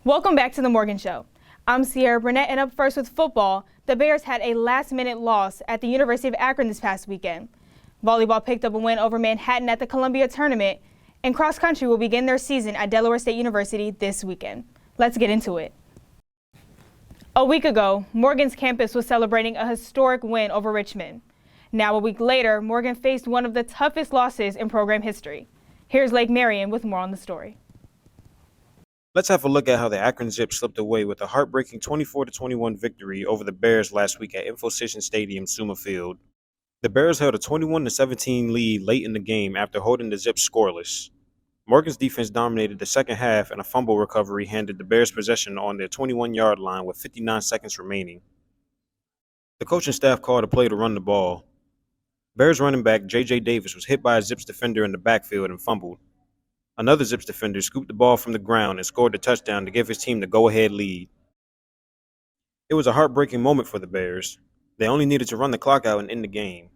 Welcome back to the Morgan Show. I'm Sierra Burnett, and up first with football, the Bears had a last-minute loss at the University of Akron this past weekend. Volleyball picked up a win over Manhattan at the Columbia tournament, and cross country will begin their season at Delaware State University this weekend. Let's get into it. A week ago, Morgan's campus was celebrating a historic win over Richmond. Now a week later, Morgan faced one of the toughest losses in program history. Here's Lake Marion with more on the story. Let's have a look at how the Akron Zips slipped away with a heartbreaking 24-21 victory over the Bears last week at Infosys Stadium, Summa Field. The Bears held a 21-17 lead late in the game after holding the Zips scoreless. Morgan's defense dominated the second half, and a fumble recovery handed the Bears possession on their 21-yard line with 59 seconds remaining. The coaching staff called a play to run the ball. Bears running back J.J. Davis was hit by a Zips defender in the backfield and fumbled. Another Zips defender scooped the ball from the ground and scored the touchdown to give his team the go-ahead lead. It was a heartbreaking moment for the Bears. They only needed to run the clock out and end the game.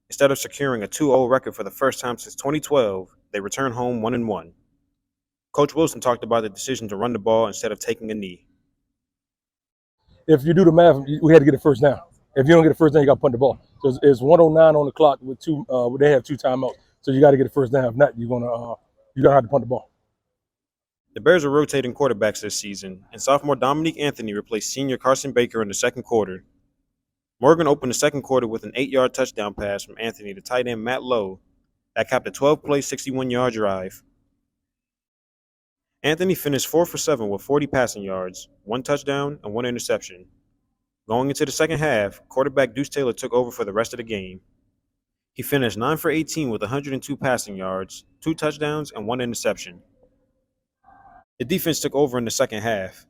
Instead of securing a 2-0 record for the first time since 2012, they returned home 1-1. Coach Wilson talked about the decision to run the ball instead of taking a knee. If you do the math, we had to get a first down. If you don't get a first down, you got to punt the ball. So it's 1:09 on the clock with they have 2 timeouts. So you got to get a first down. If not, you're gonna have to punt the ball. The Bears are rotating quarterbacks this season, and sophomore Dominique Anthony replaced senior Carson Baker in the second quarter. Morgan opened the second quarter with an 8-yard touchdown pass from Anthony to tight end Matt Lowe that capped a 12-play, 61-yard drive. Anthony finished 4 for 7 with 40 passing yards, 1 touchdown, and 1 interception. Going into the second half, quarterback Deuce Taylor took over for the rest of the game. He finished 9 for 18 with 102 passing yards, 2 touchdowns, and 1 interception. The defense took over in the second half.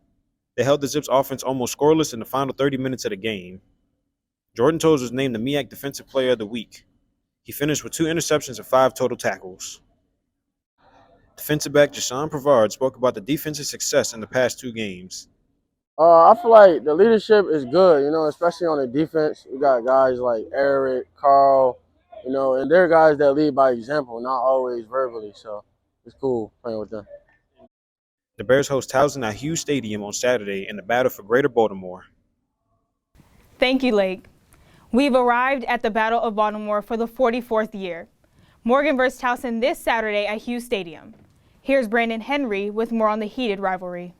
They held the Zips offense almost scoreless in the final 30 minutes of the game. Jordan Toes was named the MEAC Defensive Player of the Week. He finished with 2 interceptions and 5 total tackles. Defensive back Jashawn Pavard spoke about the defense's success in the past 2 games. I feel like the leadership is good, especially on the defense. We got guys like Eric, Carl, and they're guys that lead by example, not always verbally. So it's cool playing with them. The Bears host Towson at Hughes Stadium on Saturday in the battle for Greater Baltimore. Thank you, Lake. We've arrived at the Battle of Baltimore for the 44th year. Morgan vs. Towson this Saturday at Hughes Stadium. Here's Brandon Henry with more on the heated rivalry.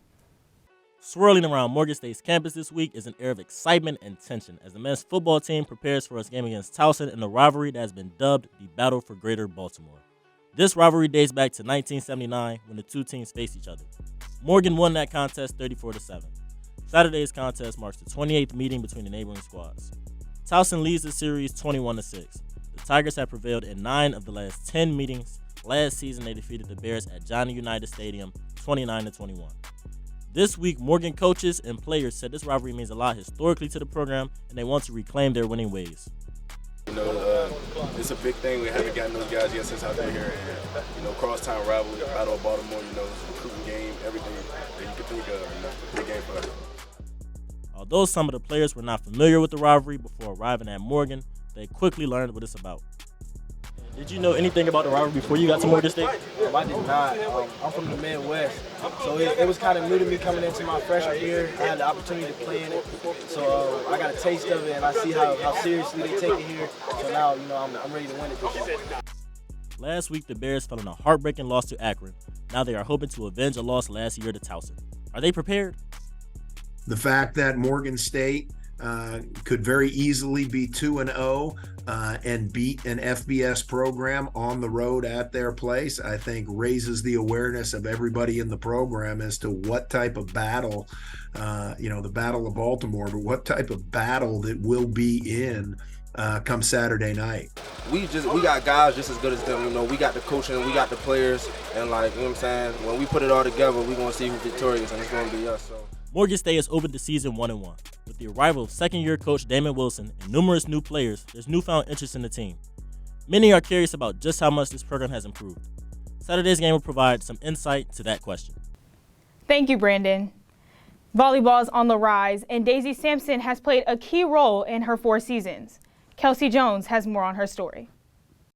Swirling around Morgan State's campus this week is an air of excitement and tension as the men's football team prepares for its game against Towson in a rivalry that has been dubbed the Battle for Greater Baltimore. This rivalry dates back to 1979 when the two teams faced each other. Morgan won that contest 34-7. Saturday's contest marks the 28th meeting between the neighboring squads. Towson leads the series 21-6. The Tigers have prevailed in 9 of the last 10 meetings. Last season, they defeated the Bears at Johnny Unitas Stadium 29-21. This week, Morgan coaches and players said this rivalry means a lot historically to the program, and they want to reclaim their winning ways. It's a big thing. We haven't gotten those guys yet since I've been here. And, crosstown rivalry, the Battle of Baltimore, it's a recruiting game, everything that you could think of. It's a big game for us. Although some of the players were not familiar with the rivalry before arriving at Morgan, they quickly learned what it's about. Did you know anything about the rivalry before you got to Morgan State? I did not. I'm from the Midwest, so it was kind of new to me coming into my freshman year. I had the opportunity to play in it, so I got a taste of it, and I see how seriously they take it here. So now, I'm ready to win it this year. Last week, the Bears fell in a heartbreaking loss to Akron. Now they are hoping to avenge a loss last year to Towson. Are they prepared? The fact that Morgan State could very easily be 2-0 and beat an FBS program on the road at their place, I think raises the awareness of everybody in the program as to what type of battle, the Battle of Baltimore, but what type of battle that will be in come Saturday night. We got guys just as good as them. We got the coaching, we got the players, and when we put it all together, we're going to see who's victorious, and it's going to be us. So. Morgan State has opened the season 1-1. With the arrival of second-year coach Damon Wilson and numerous new players, there's newfound interest in the team. Many are curious about just how much this program has improved. Saturday's game will provide some insight to that question. Thank you, Brandon. Volleyball is on the rise, and Daisy Sampson has played a key role in her 4 seasons. Kelsey Jones has more on her story.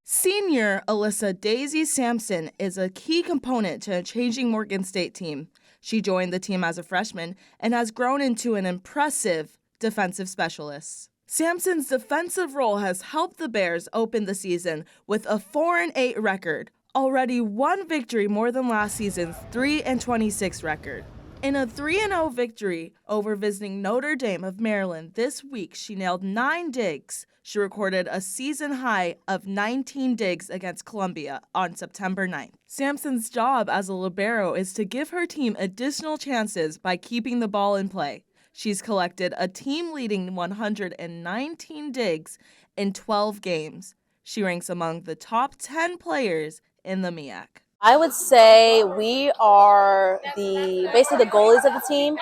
Senior Alyssa Daisy Sampson is a key component to a changing Morgan State team. She joined the team as a freshman and has grown into an impressive defensive specialist. Sampson's defensive role has helped the Bears open the season with a 4-8 record, already one victory more than last season's 3-26 record. In a 3-0 victory over visiting Notre Dame of Maryland this week, she nailed 9 digs. She recorded a season high of 19 digs against Columbia on September 9th. Sampson's job as a libero is to give her team additional chances by keeping the ball in play. She's collected a team-leading 119 digs in 12 games. She ranks among the top 10 players in the MEAC. I would say we are basically the goalies of the team.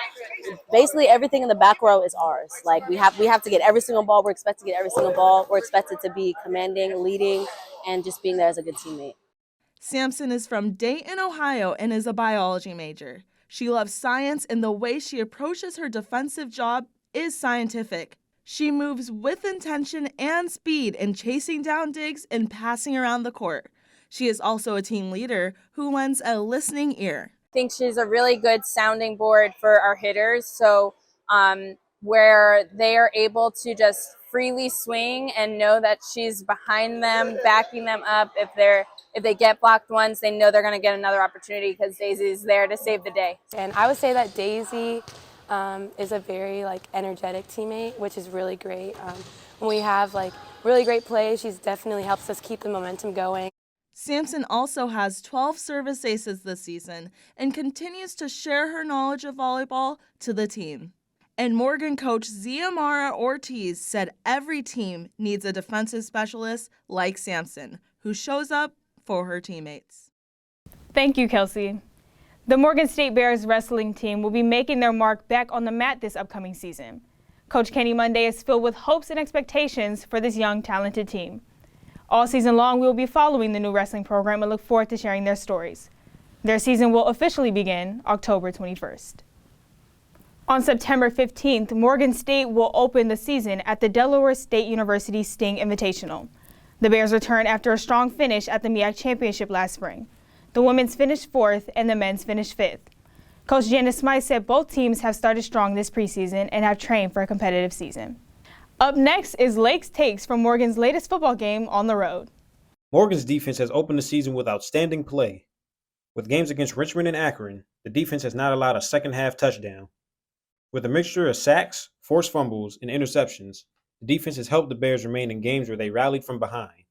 Basically everything in the back row is ours. Like we have to get every single ball. We're expected to get every single ball. We're expected to be commanding, leading, and just being there as a good teammate. Sampson is from Dayton, Ohio, and is a biology major. She loves science, and the way she approaches her defensive job is scientific. She moves with intention and speed in chasing down digs and passing around the court. She is also a team leader who lends a listening ear. I think she's a really good sounding board for our hitters. So where they are able to just freely swing and know that she's behind them, backing them up. If they get blocked once, they know they're going to get another opportunity because Daisy's there to save the day. And I would say that Daisy is a very energetic teammate, which is really great. When we have really great plays, she definitely helps us keep the momentum going. Sampson also has 12 service aces this season and continues to share her knowledge of volleyball to the team. And Morgan coach Ziamara Ortiz said every team needs a defensive specialist like Sampson, who shows up for her teammates. Thank you, Kelsey. The Morgan State Bears wrestling team will be making their mark back on the mat this upcoming season. Coach Kenny Monday is filled with hopes and expectations for this young, talented team. All season long, we will be following the new wrestling program and look forward to sharing their stories. Their season will officially begin October 21st. On September 15th, Morgan State will open the season at the Delaware State University Sting Invitational. The Bears return after a strong finish at the MEAC Championship last spring. The women's finished 4th and the men's finished 5th. Coach Janice Smythe said both teams have started strong this preseason and have trained for a competitive season. Up next is Lake's takes from Morgan's latest football game on the road. Morgan's defense has opened the season with outstanding play. With games against Richmond and Akron, the defense has not allowed a second-half touchdown. With a mixture of sacks, forced fumbles, and interceptions, the defense has helped the Bears remain in games where they rallied from behind.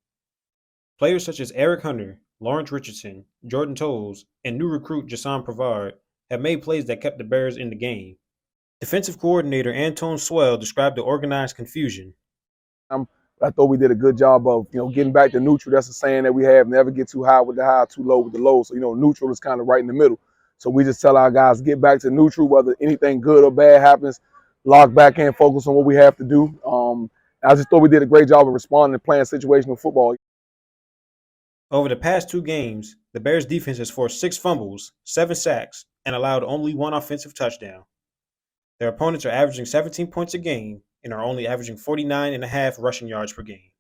Players such as Eric Hunter, Lawrence Richardson, Jordan Tolles, and new recruit Jason Pavard have made plays that kept the Bears in the game. Defensive coordinator Antone Swell described the organized confusion. I thought we did a good job of, getting back to neutral. That's a saying that we have: never get too high with the high, too low with the low. So, neutral is kind of right in the middle. So we just tell our guys, get back to neutral, whether anything good or bad happens, lock back in, focus on what we have to do. I just thought we did a great job of responding and playing situational football. Over the past 2 games, the Bears defense has forced 6 fumbles, 7 sacks, and allowed only 1 offensive touchdown. Their opponents are averaging 17 points a game and are only averaging 49.5 rushing yards per game.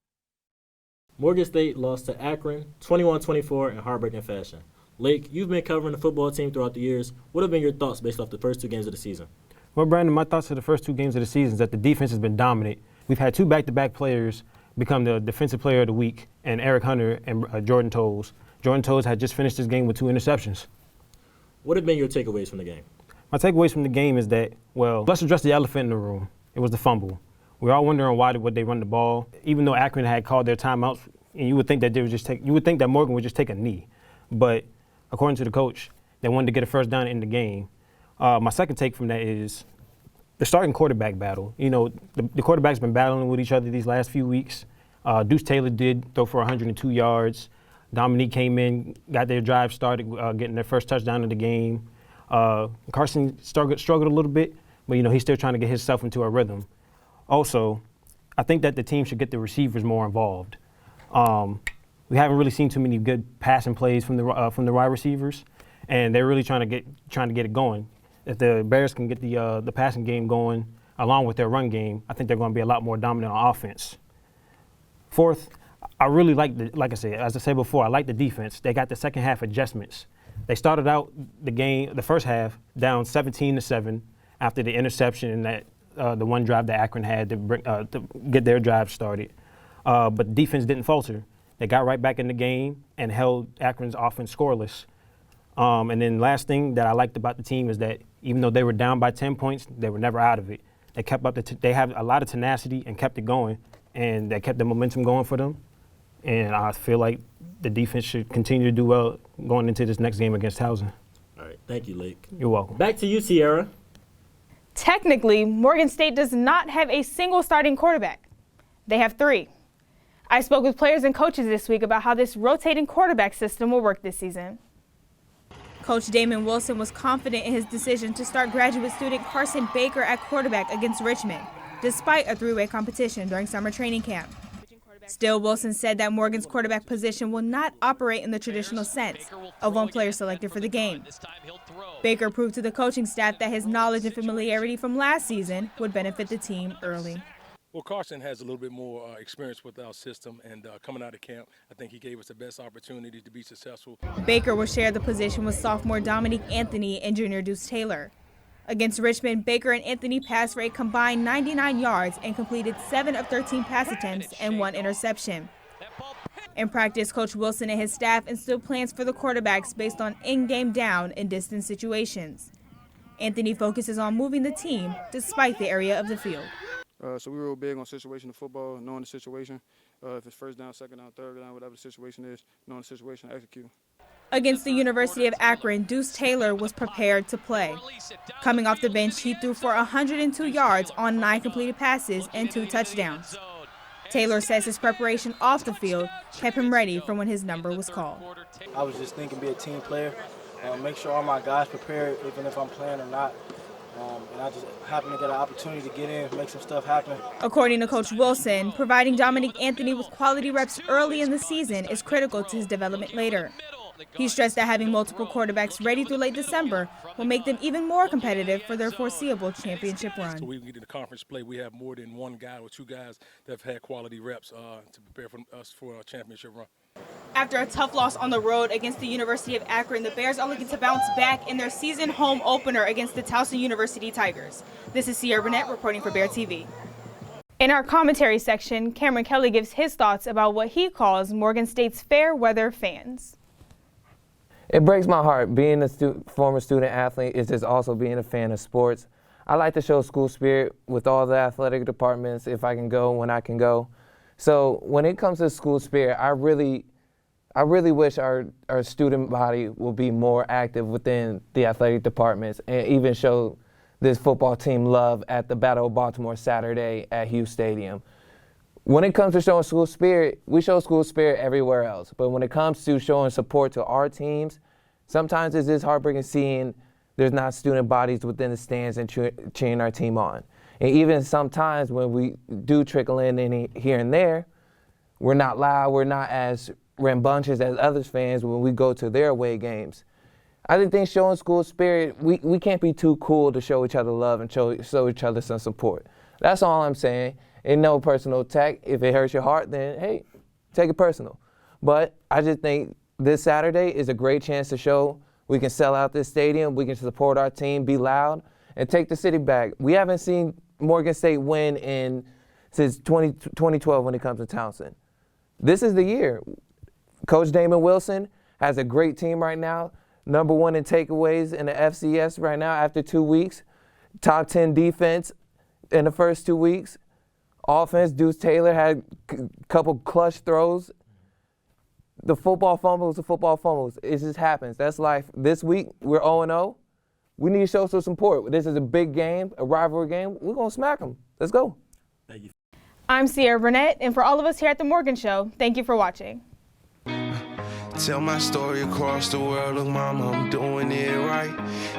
Morgan State lost to Akron 21-24 in heartbreaking fashion. Lake, you've been covering the football team throughout the years. What have been your thoughts based off the first 2 games of the season? Well, Brandon, my thoughts for the first 2 games of the season is that the defense has been dominant. We've had 2 back-to-back players become the defensive player of the week, and Eric Hunter and Jordan Tolles. Jordan Tolles had just finished this game with 2 interceptions. What have been your takeaways from the game? My takeaways from the game is that, let's address the elephant in the room. It was the fumble. We're all wondering why would they run the ball, even though Akron had called their timeouts, and you would think that Morgan would just take a knee. But according to the coach, they wanted to get a first down in the game. My second take from that is the starting quarterback battle. The quarterback's been battling with each other these last few weeks. Deuce Taylor did throw for 102 yards. Dominique came in, got their drive started, getting their first touchdown of the game. Carson struggled a little bit, but he's still trying to get himself into a rhythm. Also, I think that the team should get the receivers more involved. We haven't really seen too many good passing plays from the wide receivers, and they're really trying to get it going. If the Bears can get the passing game going along with their run game, I think they're going to be a lot more dominant on offense. Fourth, I really like I said before, I like the defense. They got the second half adjustments. They started out the first half, down 17-7 after the interception and that the one drive that Akron had to get their drive started. But defense didn't falter. They got right back in the game and held Akron's offense scoreless. And then last thing that I liked about the team is that even though they were down by 10 points, they were never out of it. They kept up they have a lot of tenacity and kept it going, and they kept the momentum going for them. And I feel like the defense should continue to do well going into this next game against Towson. All right, thank you, Lake. You're welcome. Back to you, Sierra. Technically, Morgan State does not have a single starting quarterback. They have 3. I spoke with players and coaches this week about how this rotating quarterback system will work this season. Coach Damon Wilson was confident in his decision to start graduate student Carson Baker at quarterback against Richmond, despite a 3-way competition during summer training camp. Still, Wilson said that Morgan's quarterback position will not operate in the traditional sense of one player selected for the game. Baker proved to the coaching staff that his knowledge and familiarity from last season would benefit the team early. Well, Carson has a little bit more experience with our system, and coming out of camp, I think he gave us the best opportunity to be successful. Baker will share the position with sophomore Dominique Anthony and junior Deuce Taylor. Against Richmond, Baker and Anthony passed for a combined 99 yards and completed 7 of 13 pass attempts and 1 interception. In practice, Coach Wilson and his staff instilled plans for the quarterbacks based on in-game down and distance situations. Anthony focuses on moving the team despite the area of the field. So we're real big on situational football, knowing the situation. If it's first down, second down, third down, whatever the situation is, knowing the situation, execute. Against the University of Akron, Deuce Taylor was prepared to play. Coming off the bench, he threw for 102 yards on 9 completed passes and 2 touchdowns. Taylor says his preparation off the field kept him ready for when his number was called. I was just thinking be a team player, make sure all my guys prepared, even if I'm playing or not. And I just happened to get an opportunity to get in, make some stuff happen. According to Coach Wilson, providing Dominique Anthony with quality reps early in the season is critical to his development later. He stressed that having multiple quarterbacks ready through late December will make them even more competitive for their foreseeable championship run. So we get in the conference play, we have more than one guy or 2 guys that have had quality reps to prepare for us for a championship run. After a tough loss on the road against the University of Akron, the Bears are looking to bounce back in their season home opener against the Towson University Tigers. This is Sierra Burnett reporting for Bear TV. In our commentary section, Cameron Kelly gives his thoughts about what he calls Morgan State's fair weather fans. It breaks my heart. Being a former student athlete is just also being a fan of sports. I like to show school spirit with all the athletic departments if I can go, when I can go. So when it comes to school spirit, I really wish our student body will be more active within the athletic departments and even show this football team love at the Battle of Baltimore Saturday at Hughes Stadium. When it comes to showing school spirit, we show school spirit everywhere else. But when it comes to showing support to our teams, sometimes it's just heartbreaking seeing there's not student bodies within the stands and cheering our team on. And even sometimes when we do trickle in here and there, we're not loud, we're not as rambunctious as others fans when we go to their away games. I just think showing school spirit, we can't be too cool to show each other love and show each other some support. That's all I'm saying. And no personal attack. If it hurts your heart, then hey, take it personal. But I just think this Saturday is a great chance to show we can sell out this stadium, we can support our team, be loud, and take the city back. We haven't seen Morgan State win since 2012 when it comes to Towson. This is the year. Coach Damon Wilson has a great team right now, #1 in takeaways in the FCS right now after 2 weeks, top 10 defense in the first 2 weeks. Offense, Deuce Taylor had a couple clutch throws. The football fumbles. It just happens. That's life. This week, we're 0-0. We need to show some support. This is a big game, a rivalry game. We're going to smack them. Let's go. Thank you. I'm Sierra Burnett, and for all of us here at The Morgan Show, thank you for watching. Tell my story across the world, look mama, I'm doing it right.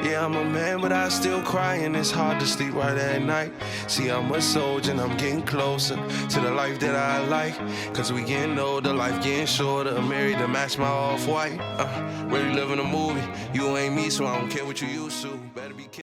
Yeah, I'm a man, but I still cry, and it's hard to sleep right at night. See, I'm a soldier, and I'm getting closer to the life that I like. Cause we getting older, life getting shorter, I'm married to match my off-white. Really living a movie, you ain't me, so I don't care what you used to. Better be